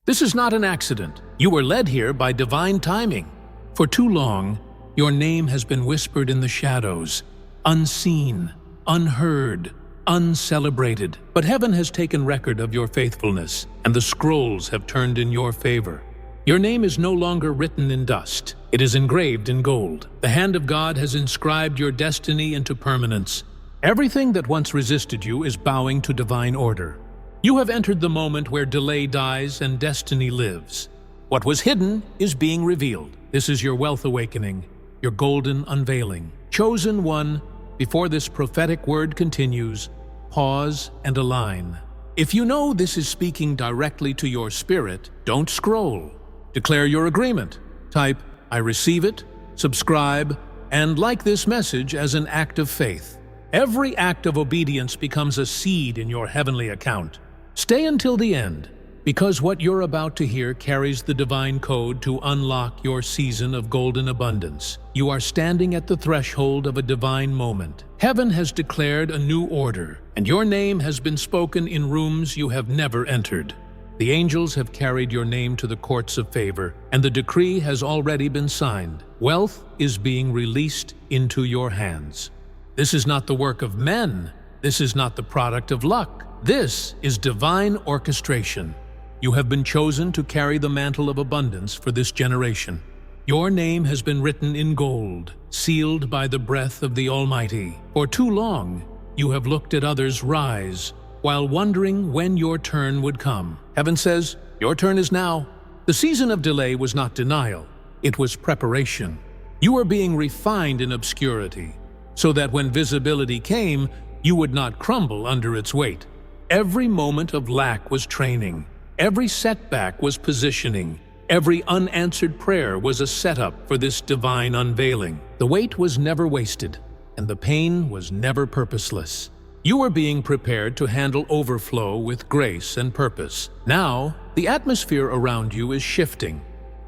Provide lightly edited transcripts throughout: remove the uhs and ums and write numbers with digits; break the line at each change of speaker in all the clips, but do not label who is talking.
This is not an accident. You were led here by divine timing. For too long, your name has been whispered in the shadows, unseen, unheard, uncelebrated. But heaven has taken record of your faithfulness, and the scrolls have turned in your favor. Your name is no longer written in dust. It is engraved in gold. The hand of God has inscribed your destiny into permanence. Everything that once resisted you is bowing to divine order. You have entered the moment where delay dies and destiny lives. What was hidden is being revealed. This is your wealth awakening, your golden unveiling. Chosen one, before this prophetic word continues, pause and align. If you know this is speaking directly to your spirit, don't scroll. Declare your agreement. Type, "I receive it," subscribe, and like this message as an act of faith. Every act of obedience becomes a seed in your heavenly account. Stay until the end, because what you're about to hear carries the divine code to unlock your season of golden abundance. You are standing at the threshold of a divine moment. Heaven has declared a new order, and your name has been spoken in rooms you have never entered. The angels have carried your name to the courts of favor, and the decree has already been signed. Wealth is being released into your hands. This is not the work of men. This is not the product of luck. This is divine orchestration. You have been chosen to carry the mantle of abundance for this generation. Your name has been written in gold, sealed by the breath of the Almighty. For too long, you have looked at others rise, while wondering when your turn would come. Heaven says, your turn is now. The season of delay was not denial, it was preparation. You are being refined in obscurity, so that when visibility came, you would not crumble under its weight. Every moment of lack was training. Every setback was positioning. Every unanswered prayer was a setup for this divine unveiling. The wait was never wasted, and the pain was never purposeless. You are being prepared to handle overflow with grace and purpose. Now, the atmosphere around you is shifting.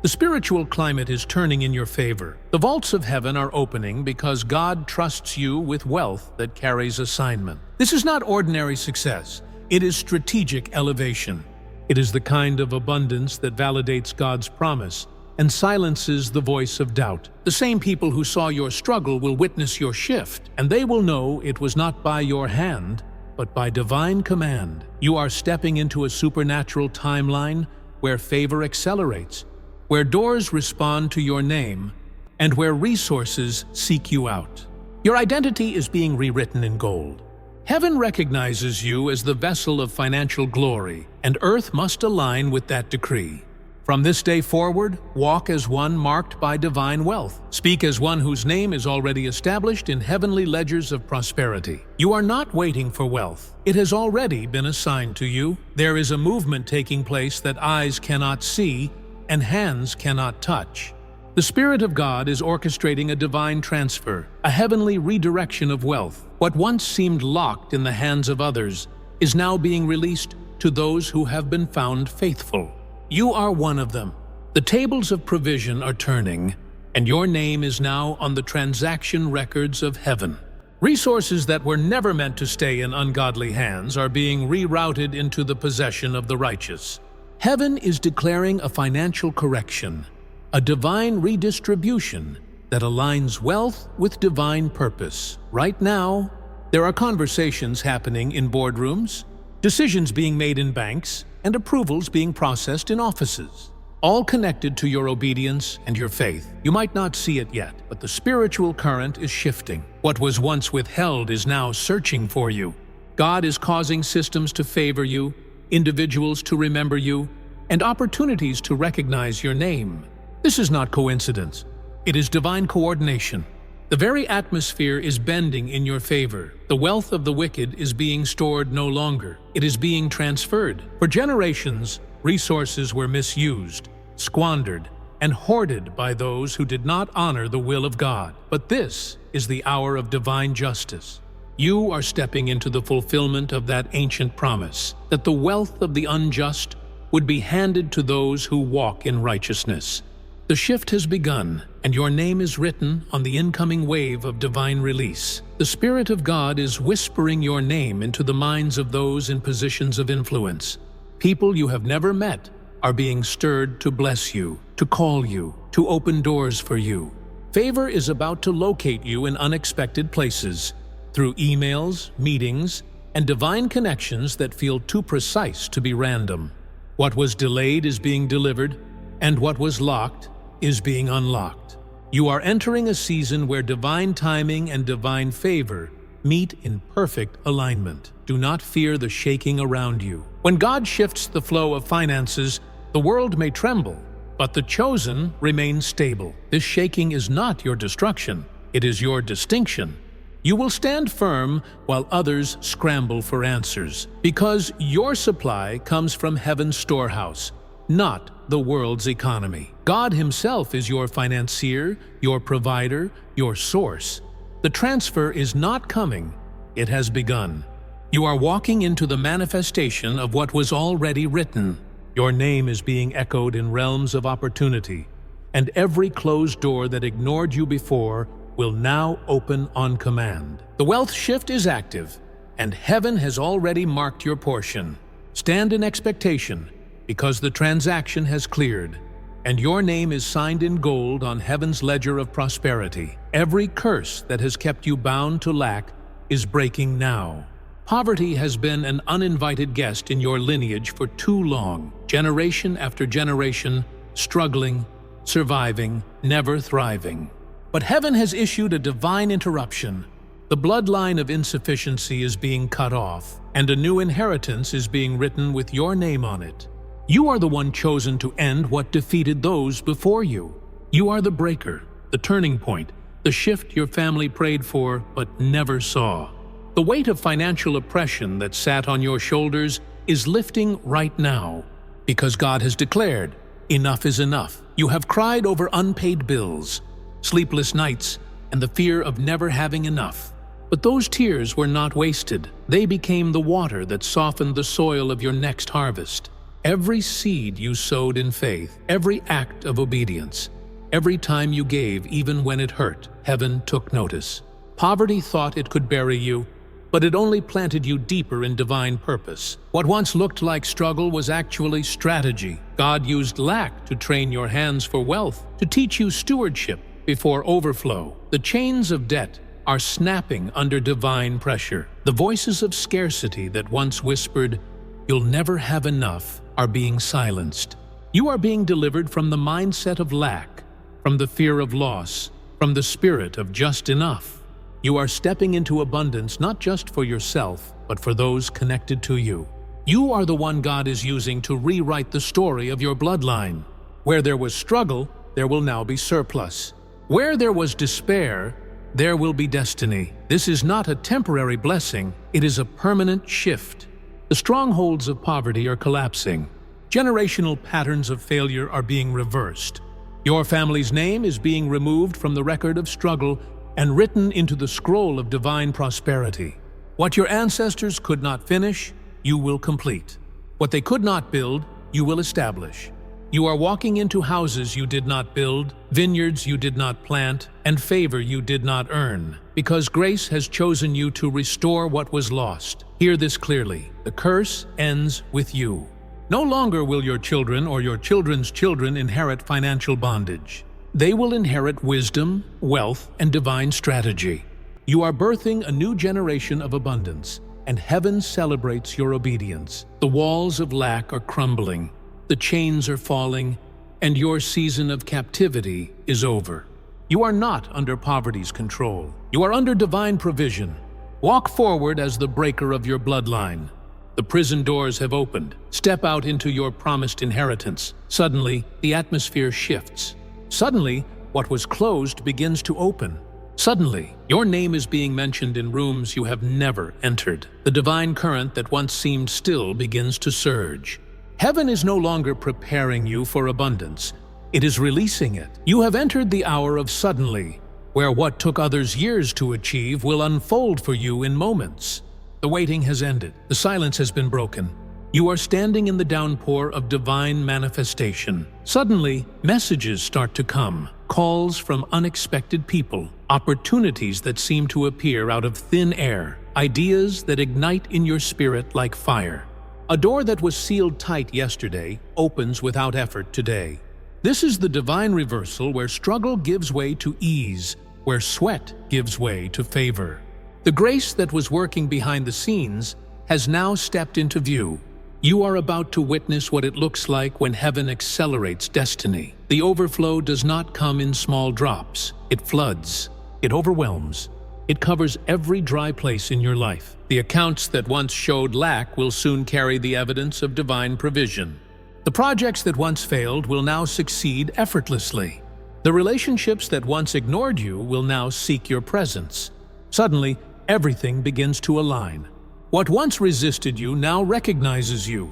The spiritual climate is turning in your favor. The vaults of heaven are opening because God trusts you with wealth that carries assignment. This is not ordinary success. It is strategic elevation. It is the kind of abundance that validates God's promise and silences the voice of doubt. The same people who saw your struggle will witness your shift, and they will know it was not by your hand, but by divine command. You are stepping into a supernatural timeline where favor accelerates, where doors respond to your name, and where resources seek you out. Your identity is being rewritten in gold. Heaven recognizes you as the vessel of financial glory, and earth must align with that decree. From this day forward, walk as one marked by divine wealth. Speak as one whose name is already established in heavenly ledgers of prosperity. You are not waiting for wealth. It has already been assigned to you. There is a movement taking place that eyes cannot see and hands cannot touch. The Spirit of God is orchestrating a divine transfer, a heavenly redirection of wealth. What once seemed locked in the hands of others is now being released to those who have been found faithful. You are one of them. The tables of provision are turning, and your name is now on the transaction records of heaven. Resources that were never meant to stay in ungodly hands are being rerouted into the possession of the righteous. Heaven is declaring a financial correction, a divine redistribution that aligns wealth with divine purpose. Right now, there are conversations happening in boardrooms, decisions being made in banks, and approvals being processed in offices, all connected to your obedience and your faith. You might not see it yet, but the spiritual current is shifting. What was once withheld is now searching for you. God is causing systems to favor you, individuals to remember you, and opportunities to recognize your name. This is not coincidence. It is divine coordination. The very atmosphere is bending in your favor. The wealth of the wicked is being stored no longer. It is being transferred. For generations, resources were misused, squandered, and hoarded by those who did not honor the will of God. But this is the hour of divine justice. You are stepping into the fulfillment of that ancient promise, that the wealth of the unjust would be handed to those who walk in righteousness. The shift has begun, and your name is written on the incoming wave of divine release. The Spirit of God is whispering your name into the minds of those in positions of influence. People you have never met, are being stirred to bless you, to call you, to open doors for you. Favor is about to locate you in unexpected places, through emails, meetings, and divine connections that feel too precise to be random. What was delayed is being delivered, and what was locked is being unlocked. You are entering a season where divine timing and divine favor meet in perfect alignment. Do not fear the shaking around you. When God shifts the flow of finances, the world may tremble, but the chosen remain stable. This shaking is not your destruction, it is your distinction. You will stand firm while others scramble for answers, because your supply comes from heaven's storehouse, not the world's economy. God Himself is your financier, your provider, your source. The transfer is not coming, it has begun. You are walking into the manifestation of what was already written. Your name is being echoed in realms of opportunity, and every closed door that ignored you before will now open on command. The wealth shift is active, and heaven has already marked your portion. Stand in expectation, because the transaction has cleared, and your name is signed in gold on heaven's ledger of prosperity. Every curse that has kept you bound to lack is breaking now. Poverty has been an uninvited guest in your lineage for too long, generation after generation, struggling, surviving, never thriving. But heaven has issued a divine interruption. The bloodline of insufficiency is being cut off, and a new inheritance is being written with your name on it. You are the one chosen to end what defeated those before you. You are the breaker, the turning point, the shift your family prayed for but never saw. The weight of financial oppression that sat on your shoulders is lifting right now, because God has declared, enough is enough. You have cried over unpaid bills, sleepless nights, and the fear of never having enough. But those tears were not wasted. They became the water that softened the soil of your next harvest. Every seed you sowed in faith, every act of obedience, every time you gave even when it hurt, heaven took notice. Poverty thought it could bury you, but it only planted you deeper in divine purpose. What once looked like struggle was actually strategy. God used lack to train your hands for wealth, to teach you stewardship before overflow. The chains of debt are snapping under divine pressure. The voices of scarcity that once whispered, "You'll never have enough," are being silenced. You are being delivered from the mindset of lack, from the fear of loss, from the spirit of just enough. You are stepping into abundance not just for yourself, but for those connected to you. You are the one God is using to rewrite the story of your bloodline. Where there was struggle, there will now be surplus. Where there was despair, there will be destiny. This is not a temporary blessing, it is a permanent shift. The strongholds of poverty are collapsing. Generational patterns of failure are being reversed. Your family's name is being removed from the record of struggle and written into the scroll of divine prosperity. What your ancestors could not finish, you will complete. What they could not build, you will establish. You are walking into houses you did not build, vineyards you did not plant, and favor you did not earn, because grace has chosen you to restore what was lost. Hear this clearly: the curse ends with you. No longer will your children or your children's children inherit financial bondage. They will inherit wisdom, wealth, and divine strategy. You are birthing a new generation of abundance, and heaven celebrates your obedience. The walls of lack are crumbling, the chains are falling, and your season of captivity is over. You are not under poverty's control. You are under divine provision. Walk forward as the breaker of your bloodline. The prison doors have opened. Step out into your promised inheritance. Suddenly, the atmosphere shifts. Suddenly, what was closed begins to open. Suddenly, your name is being mentioned in rooms you have never entered. The divine current that once seemed still begins to surge. Heaven is no longer preparing you for abundance. It is releasing it. You have entered the hour of suddenly, where what took others years to achieve will unfold for you in moments. The waiting has ended. The silence has been broken. You are standing in the downpour of divine manifestation. Suddenly, messages start to come, calls from unexpected people, opportunities that seem to appear out of thin air, ideas that ignite in your spirit like fire. A door that was sealed tight yesterday opens without effort today. This is the divine reversal where struggle gives way to ease, where sweat gives way to favor. The grace that was working behind the scenes has now stepped into view. You are about to witness what it looks like when heaven accelerates destiny. The overflow does not come in small drops. It floods. It overwhelms. It covers every dry place in your life. The accounts that once showed lack will soon carry the evidence of divine provision. The projects that once failed will now succeed effortlessly. The relationships that once ignored you will now seek your presence. Suddenly, everything begins to align. What once resisted you now recognizes you.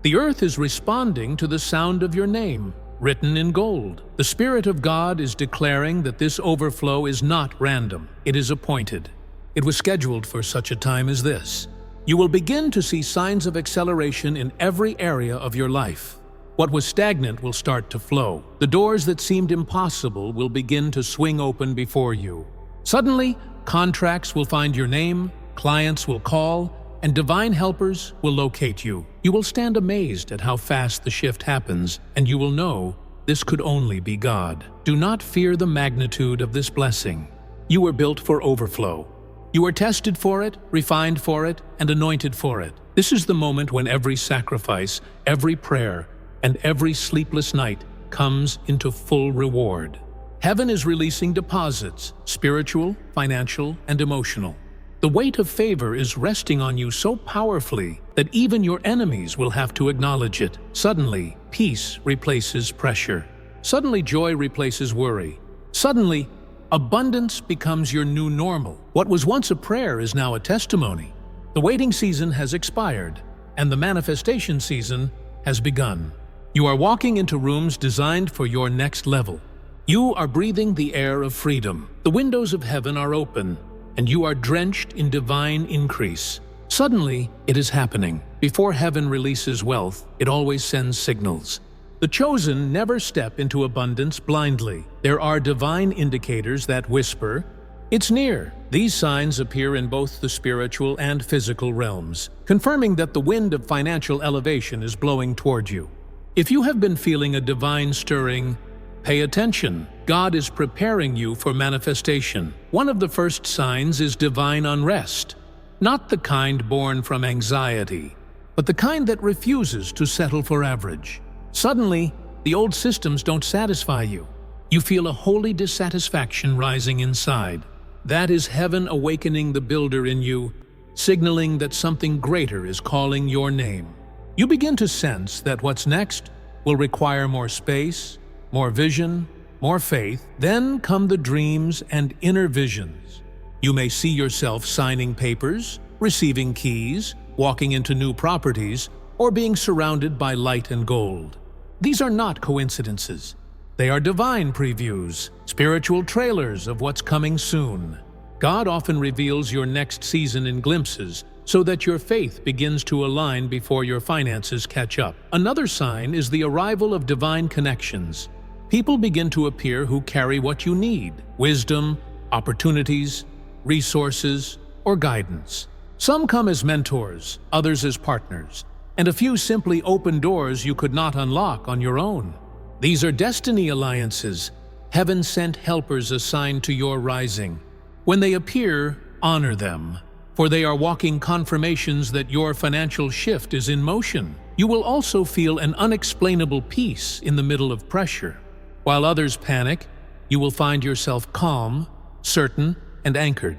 The earth is responding to the sound of your name, written in gold. The Spirit of God is declaring that this overflow is not random. It is appointed. It was scheduled for such a time as this. You will begin to see signs of acceleration in every area of your life. What was stagnant will start to flow. The doors that seemed impossible will begin to swing open before you. Suddenly, contracts will find your name, clients will call, and divine helpers will locate you. You will stand amazed at how fast the shift happens, and you will know this could only be God. Do not fear the magnitude of this blessing. You were built for overflow. You are tested for it, refined for it, and anointed for it. This is the moment when every sacrifice, every prayer, and every sleepless night comes into full reward. Heaven is releasing deposits, spiritual, financial, and emotional. The weight of favor is resting on you so powerfully that even your enemies will have to acknowledge it. Suddenly, peace replaces pressure. Suddenly, joy replaces worry. Suddenly, abundance becomes your new normal. What was once a prayer is now a testimony. The waiting season has expired, and the manifestation season has begun. You are walking into rooms designed for your next level. You are breathing the air of freedom. The windows of heaven are open, and you are drenched in divine increase. Suddenly, it is happening. Before heaven releases wealth, it always sends signals. The chosen never step into abundance blindly. There are divine indicators that whisper, "It's near." These signs appear in both the spiritual and physical realms, confirming that the wind of financial elevation is blowing toward you. If you have been feeling a divine stirring, pay attention. God is preparing you for manifestation. One of the first signs is divine unrest, not the kind born from anxiety, but the kind that refuses to settle for average. Suddenly, the old systems don't satisfy you. You feel a holy dissatisfaction rising inside. That is heaven awakening the builder in you, signaling that something greater is calling your name. You begin to sense that what's next will require more space, more vision, more faith. Then come the dreams and inner visions. You may see yourself signing papers, receiving keys, walking into new properties, or being surrounded by light and gold. These are not coincidences. They are divine previews, spiritual trailers of what's coming soon. God often reveals your next season in glimpses so that your faith begins to align before your finances catch up. Another sign is the arrival of divine connections. People begin to appear who carry what you need: wisdom, opportunities, resources, or guidance. Some come as mentors, others as partners, and a few simply open doors you could not unlock on your own. These are destiny alliances, heaven-sent helpers assigned to your rising. When they appear, honor them, for they are walking confirmations that your financial shift is in motion. You will also feel an unexplainable peace in the middle of pressure. While others panic, you will find yourself calm, certain, and anchored.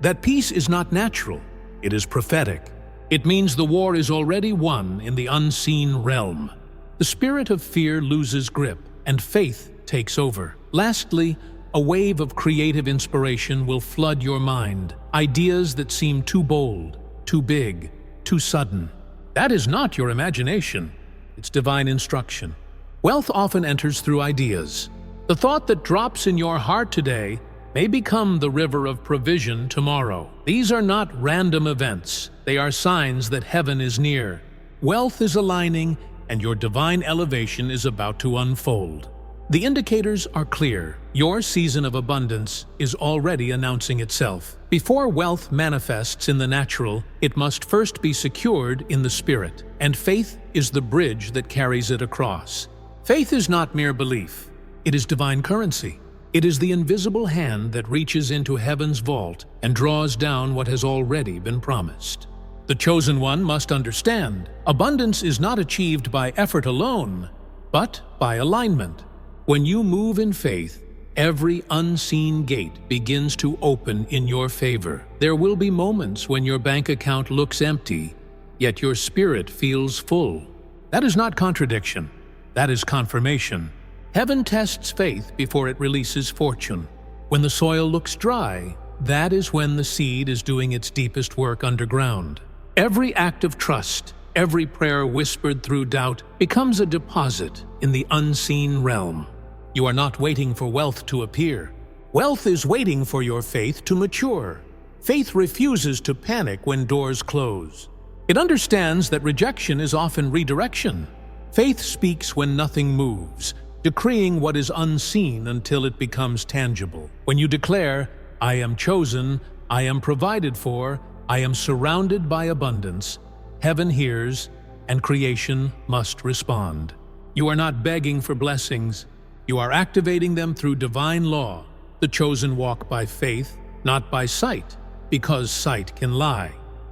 That peace is not natural, it is prophetic. It means the war is already won in the unseen realm. The spirit of fear loses grip, and faith takes over. Lastly, a wave of creative inspiration will flood your mind. Ideas that seem too bold, too big, too sudden. That is not your imagination. It's divine instruction. Wealth often enters through ideas. The thought that drops in your heart today may become the river of provision tomorrow. These are not random events. They are signs that heaven is near. Wealth is aligning, and your divine elevation is about to unfold. The indicators are clear. Your season of abundance is already announcing itself. Before wealth manifests in the natural, it must first be secured in the spirit, and faith is the bridge that carries it across. Faith is not mere belief. It is divine currency. It is the invisible hand that reaches into heaven's vault and draws down what has already been promised. The chosen one must understand, abundance is not achieved by effort alone, but by alignment. When you move in faith, every unseen gate begins to open in your favor. There will be moments when your bank account looks empty, yet your spirit feels full. That is not contradiction. That is confirmation. Heaven tests faith before it releases fortune. When the soil looks dry, that is when the seed is doing its deepest work underground. Every act of trust, every prayer whispered through doubt becomes a deposit in the unseen realm. You are not waiting for wealth to appear. Wealth is waiting for your faith to mature. Faith refuses to panic when doors close. It understands that rejection is often redirection. Faith speaks when nothing moves, decreeing what is unseen until it becomes tangible. When you declare, "I am chosen, I am provided for, I am surrounded by abundance," heaven hears, and creation must respond. You are not begging for blessings. You are activating them through divine law. The chosen walk by faith, not by sight, because sight can lie.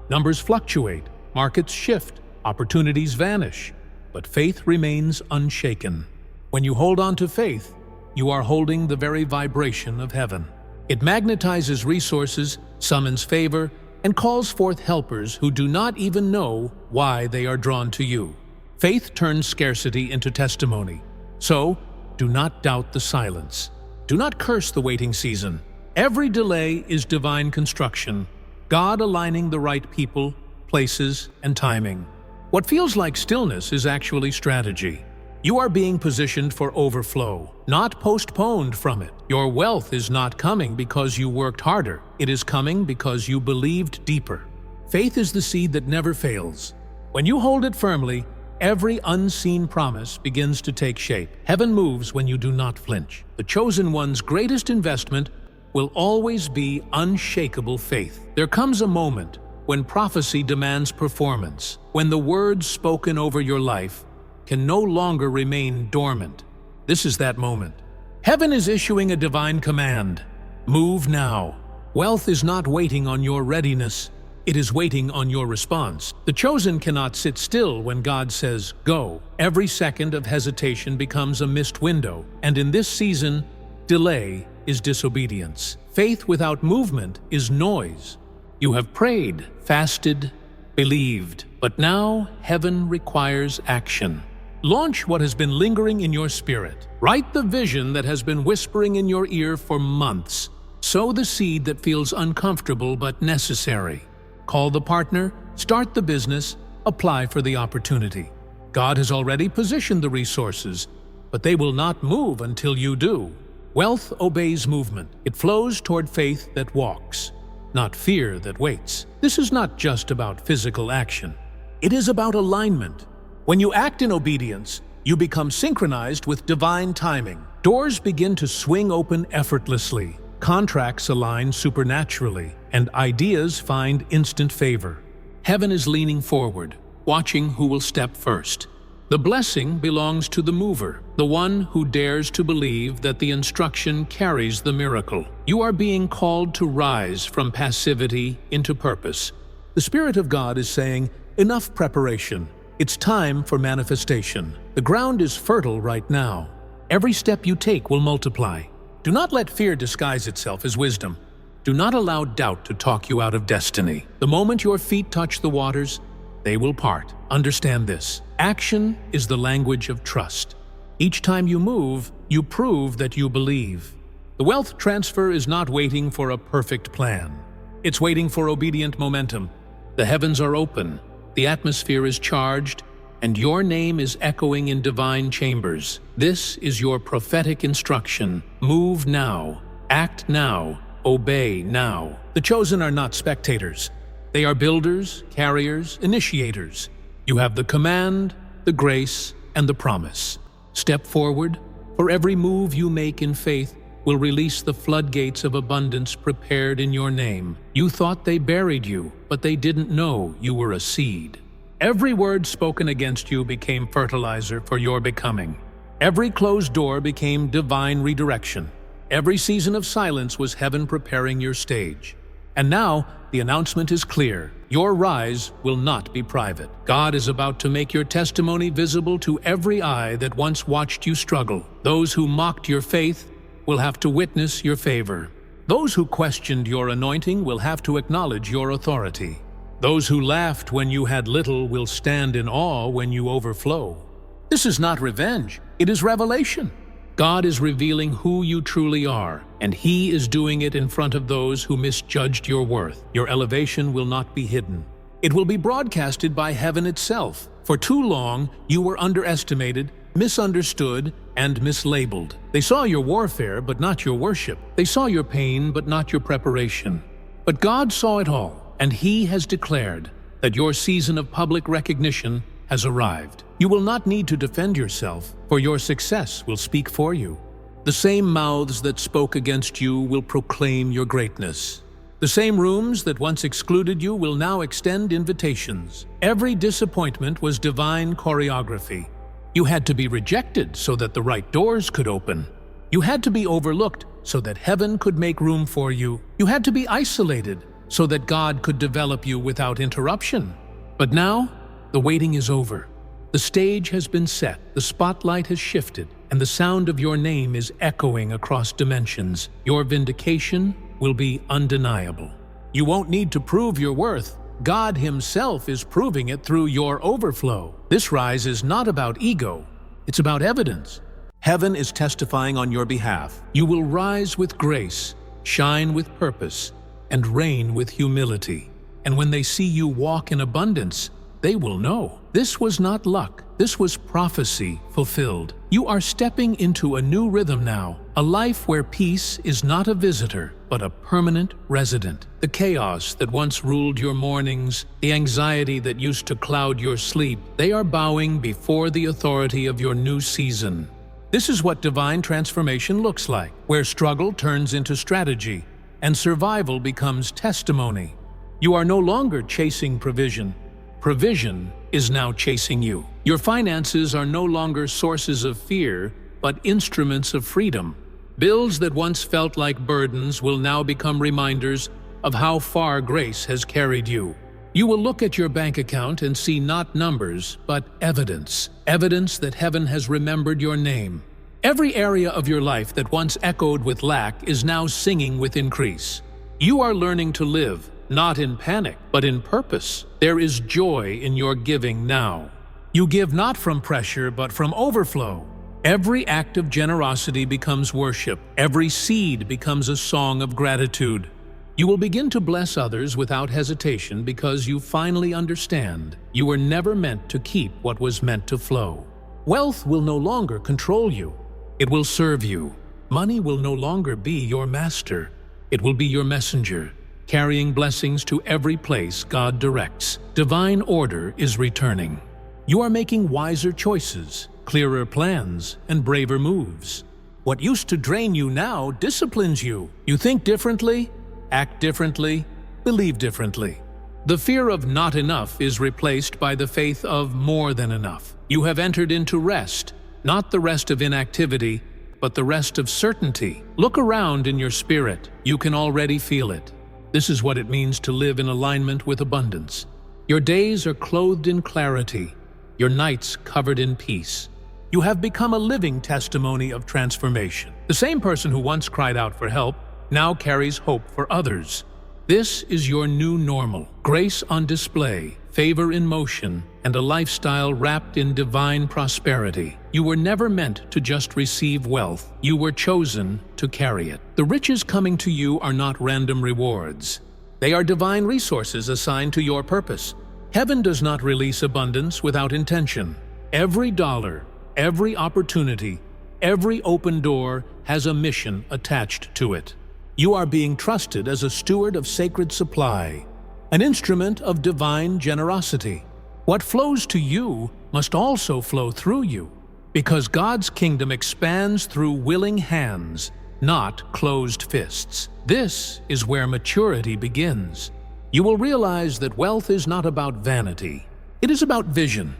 Numbers fluctuate, markets shift, opportunities vanish, but faith remains unshaken. When you hold on to faith, you are holding the very vibration of heaven. It magnetizes resources, summons favor, and calls forth helpers who do not even know why they are drawn to you. Faith turns scarcity into testimony. So, do not doubt the silence. Do not curse the waiting season. Every delay is divine construction, God aligning the right people, places, and timing. What feels like stillness is actually strategy. You are being positioned for overflow, not postponed from it. Your wealth is not coming because you worked harder. It is coming because you believed deeper. Faith is the seed that never fails. When you hold it firmly, every unseen promise begins to take shape. Heaven moves when you do not flinch. The chosen one's greatest investment will always be unshakable faith. There comes a moment when prophecy demands performance, when the words spoken over your life can no longer remain dormant. This is that moment. Heaven is issuing a divine command. Move now. Wealth is not waiting on your readiness. It is waiting on your response. The chosen cannot sit still when God says, go. Every second of hesitation becomes a missed window, and in this season, delay is disobedience. Faith without movement is noise. You have prayed, fasted, believed, but now heaven requires action. Launch what has been lingering in your spirit. Write the vision that has been whispering in your ear for months. Sow the seed that feels uncomfortable but necessary. Call the partner, start the business, apply for the opportunity. God has already positioned the resources, but they will not move until you do. Wealth obeys movement. It flows toward faith that walks, not fear that waits. This is not just about physical action. It is about alignment. When you act in obedience, you become synchronized with divine timing. Doors begin to swing open effortlessly. Contracts align supernaturally, and ideas find instant favor. Heaven is leaning forward, watching who will step first. The blessing belongs to the mover, the one who dares to believe that the instruction carries the miracle. You are being called to rise from passivity into purpose. The Spirit of God is saying, enough preparation. It's time for manifestation. The ground is fertile right now. Every step you take will multiply. Do not let fear disguise itself as wisdom. Do not allow doubt to talk you out of destiny. The moment your feet touch the waters, they will part. Understand this. Action is the language of trust. Each time you move, you prove that you believe. The wealth transfer is not waiting for a perfect plan. It's waiting for obedient momentum. The heavens are open. The atmosphere is charged, and your name is echoing in divine chambers. This is your prophetic instruction. Move now, act now, obey now. The chosen are not spectators. They are builders, carriers, initiators. You have the command, the grace, and the promise. Step forward, For every move you make in faith will release the floodgates of abundance prepared in your name. You thought they buried you, but they didn't know you were a seed. Every word spoken against you became fertilizer for your becoming. Every closed door became divine redirection. Every season of silence was heaven preparing your stage. And now, the announcement is clear. Your rise will not be private. God is about to make your testimony visible to every eye that once watched you struggle. Those who mocked your faith will have to witness your favor. Those who questioned your anointing will have to acknowledge your authority. Those who laughed when you had little will stand in awe when you overflow. This is not revenge, it is revelation. God is revealing who you truly are, and He is doing it in front of those who misjudged your worth. Your elevation will not be hidden. It will be broadcasted by heaven itself. For too long, you were underestimated, misunderstood, and mislabeled. They saw your warfare, but not your worship. They saw your pain, but not your preparation. But God saw it all, and He has declared that your season of public recognition has arrived. You will not need to defend yourself, for your success will speak for you. The same mouths that spoke against you will proclaim your greatness. The same rooms that once excluded you will now extend invitations. Every disappointment was divine choreography. You had to be rejected so that the right doors could open. You had to be overlooked so that heaven could make room for you. You had to be isolated so that God could develop you without interruption. But now, the waiting is over. The stage has been set, the spotlight has shifted, and the sound of your name is echoing across dimensions. Your vindication will be undeniable. You won't need to prove your worth. God Himself is proving it through your overflow. This rise is not about ego, it's about evidence. Heaven is testifying on your behalf. You will rise with grace, shine with purpose, and reign with humility. And when they see you walk in abundance, they will know. This was not luck. This was prophecy fulfilled. You are stepping into a new rhythm now, a life where peace is not a visitor, but a permanent resident. The chaos that once ruled your mornings, the anxiety that used to cloud your sleep, they are bowing before the authority of your new season. This is what divine transformation looks like, where struggle turns into strategy, and survival becomes testimony. You are no longer chasing provision. Provision is now chasing you. Your finances are no longer sources of fear, but instruments of freedom. Bills that once felt like burdens will now become reminders of how far grace has carried you. You will look at your bank account and see not numbers, but evidence. Evidence that heaven has remembered your name. Every area of your life that once echoed with lack is now singing with increase. You are learning to live, not in panic, but in purpose. There is joy in your giving now. You give not from pressure, but from overflow. Every act of generosity becomes worship. Every seed becomes a song of gratitude. You will begin to bless others without hesitation because you finally understand you were never meant to keep what was meant to flow. Wealth will no longer control you. It will serve you. Money will no longer be your master. It will be your messenger, carrying blessings to every place God directs. Divine order is returning. You are making wiser choices, clearer plans, and braver moves. What used to drain you now disciplines you. You think differently, act differently, believe differently. The fear of not enough is replaced by the faith of more than enough. You have entered into rest, not the rest of inactivity, but the rest of certainty. Look around in your spirit. You can already feel it. This is what it means to live in alignment with abundance. Your days are clothed in clarity, your nights covered in peace. You have become a living testimony of transformation. The same person who once cried out for help now carries hope for others. This is your new normal. Grace on display, favor in motion, and a lifestyle wrapped in divine prosperity. You were never meant to just receive wealth. You were chosen to carry it. The riches coming to you are not random rewards. They are divine resources assigned to your purpose. Heaven does not release abundance without intention. Every dollar, every opportunity, every open door has a mission attached to it. You are being trusted as a steward of sacred supply, an instrument of divine generosity. What flows to you must also flow through you, Because God's kingdom expands through willing hands, not closed fists. This is where maturity begins. You will realize that wealth is not about vanity. It is about vision.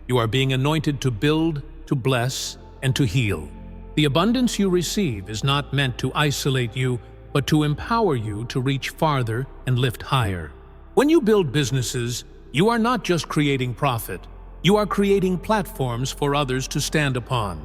You are being anointed to build, to bless, and to heal. The abundance you receive is not meant to isolate you, but to empower you to reach farther and lift higher. When you build businesses, you are not just creating profit. You are creating platforms for others to stand upon.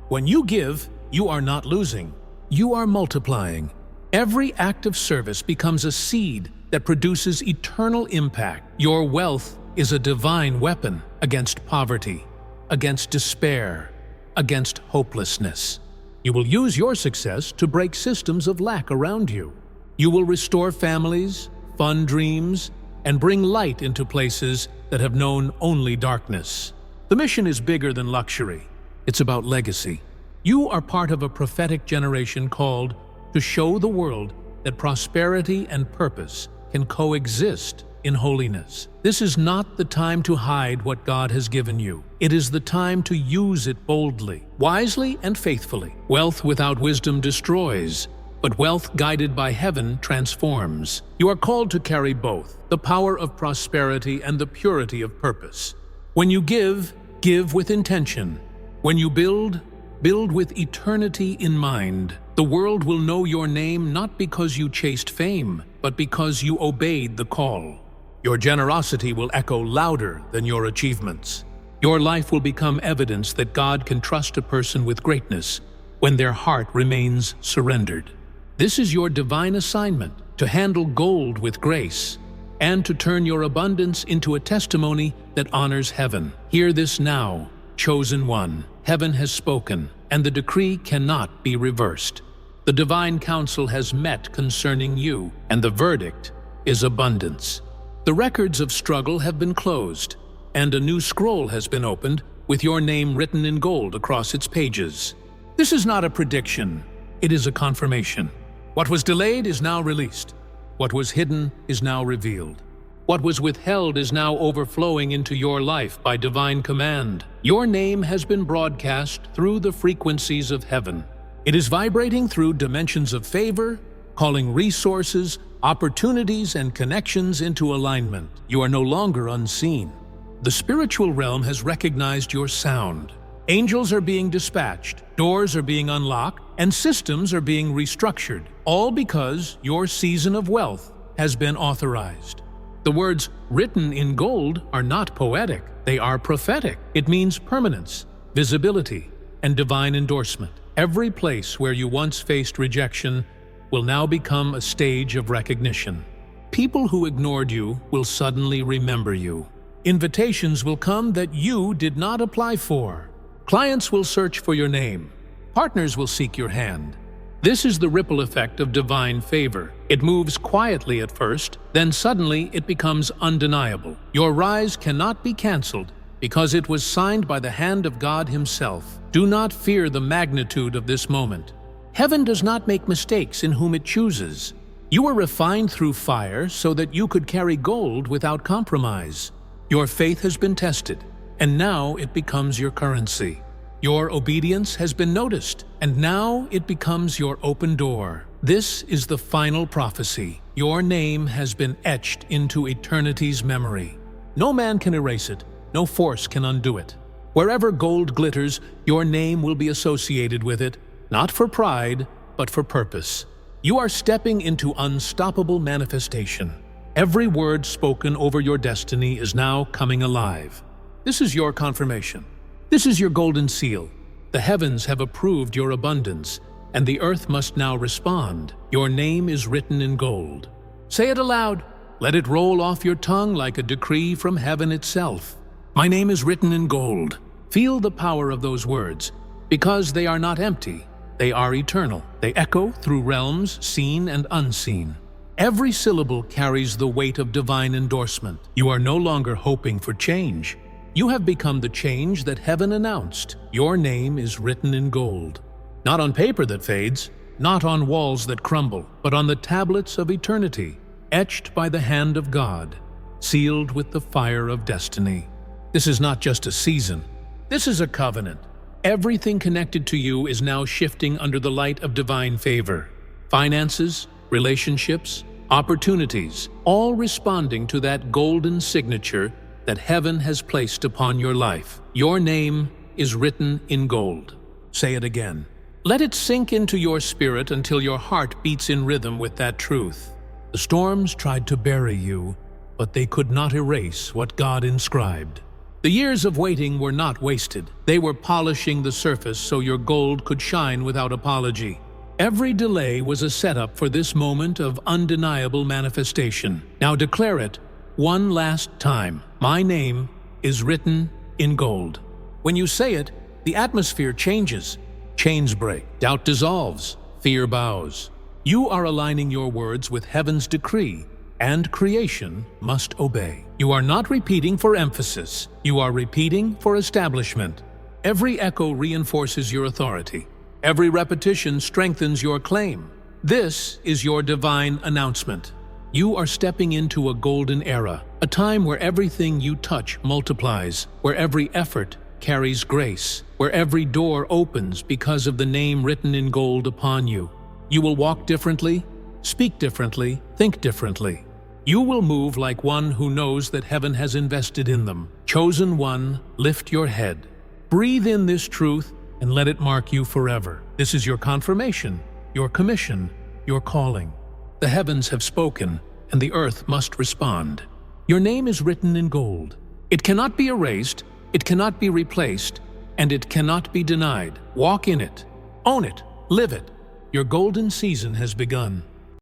When you give, you are not losing. You are multiplying. Every act of service becomes a seed that produces eternal impact. Your wealth is a divine weapon against poverty, against despair, against hopelessness. You will use your success to break systems of lack around you. You will restore families, fund dreams, and bring light into places that have known only darkness. The mission is bigger than luxury. It's about legacy. You are part of a prophetic generation called to show the world that prosperity and purpose can coexist in holiness. This is not the time to hide what God has given you. It is the time to use it boldly, wisely, and faithfully. Wealth without wisdom destroys, but wealth guided by heaven transforms. You are called to carry both, the power of prosperity and the purity of purpose. When you give, give with intention. When you build, build with eternity in mind. The world will know your name not because you chased fame, but because you obeyed the call. Your generosity will echo louder than your achievements. Your life will become evidence that God can trust a person with greatness when their heart remains surrendered. This is your divine assignment, to handle gold with grace and to turn your abundance into a testimony that honors heaven. Hear this now, chosen one. Heaven has spoken, and the decree cannot be reversed. The divine council has met concerning you, and the verdict is abundance. The records of struggle have been closed, and a new scroll has been opened with your name written in gold across its pages. This is not a prediction, it is a confirmation. What was delayed is now released. What was hidden is now revealed. What was withheld is now overflowing into your life by divine command. Your name has been broadcast through the frequencies of heaven. It is vibrating through dimensions of favor, calling resources, opportunities, and connections into alignment. You are no longer unseen. The spiritual realm has recognized your sound. Angels are being dispatched, doors are being unlocked, and systems are being restructured, all because your season of wealth has been authorized. The words written in gold are not poetic, they are prophetic. It means permanence, visibility, and divine endorsement. Every place where you once faced rejection will now become a stage of recognition. People who ignored you will suddenly remember you. Invitations will come that you did not apply for. Clients will search for your name. Partners will seek your hand. This is the ripple effect of divine favor. It moves quietly at first, then suddenly it becomes undeniable. Your rise cannot be canceled because it was signed by the hand of God Himself. Do not fear the magnitude of this moment. Heaven does not make mistakes in whom it chooses. You were refined through fire so that you could carry gold without compromise. Your faith has been tested, and now it becomes your currency. Your obedience has been noticed, and now it becomes your open door. This is the final prophecy. Your name has been etched into eternity's memory. No man can erase it, no force can undo it. Wherever gold glitters, your name will be associated with it, not for pride, but for purpose. You are stepping into unstoppable manifestation. Every word spoken over your destiny is now coming alive. This is your confirmation. This is your golden seal. The heavens have approved your abundance, and the earth must now respond. Your name is written in gold. Say it aloud. Let it roll off your tongue like a decree from heaven itself. My name is written in gold. Feel the power of those words, because they are not empty. They are eternal. They echo through realms seen and unseen. Every syllable carries the weight of divine endorsement. You are no longer hoping for change. You have become the change that heaven announced. Your name is written in gold. Not on paper that fades, not on walls that crumble, but on the tablets of eternity, etched by the hand of God, sealed with the fire of destiny. This is not just a season. This is a covenant. Everything connected to you is now shifting under the light of divine favor. Finances, relationships, opportunities, all responding to that golden signature that heaven has placed upon your life. Your name is written in gold. Say it again. Let it sink into your spirit until your heart beats in rhythm with that truth. The storms tried to bury you, but they could not erase what God inscribed. The years of waiting were not wasted. They were polishing the surface so your gold could shine without apology. Every delay was a setup for this moment of undeniable manifestation. Now declare it one last time. My name is written in gold. When you say it, the atmosphere changes. Chains break, doubt dissolves, fear bows. You are aligning your words with heaven's decree, and creation must obey. You are not repeating for emphasis. You are repeating for establishment. Every echo reinforces your authority. Every repetition strengthens your claim. This is your divine announcement. You are stepping into a golden era, a time where everything you touch multiplies, where every effort carries grace, where every door opens because of the name written in gold upon you. You will walk differently, speak differently, think differently. You will move like one who knows that heaven has invested in them. Chosen one, lift your head. Breathe in this truth and let it mark you forever. This is your confirmation, your commission, your calling. The heavens have spoken, and the earth must respond. Your name is written in gold. It cannot be erased, it cannot be replaced, and it cannot be denied. Walk in it, own it, live it. Your golden season has begun.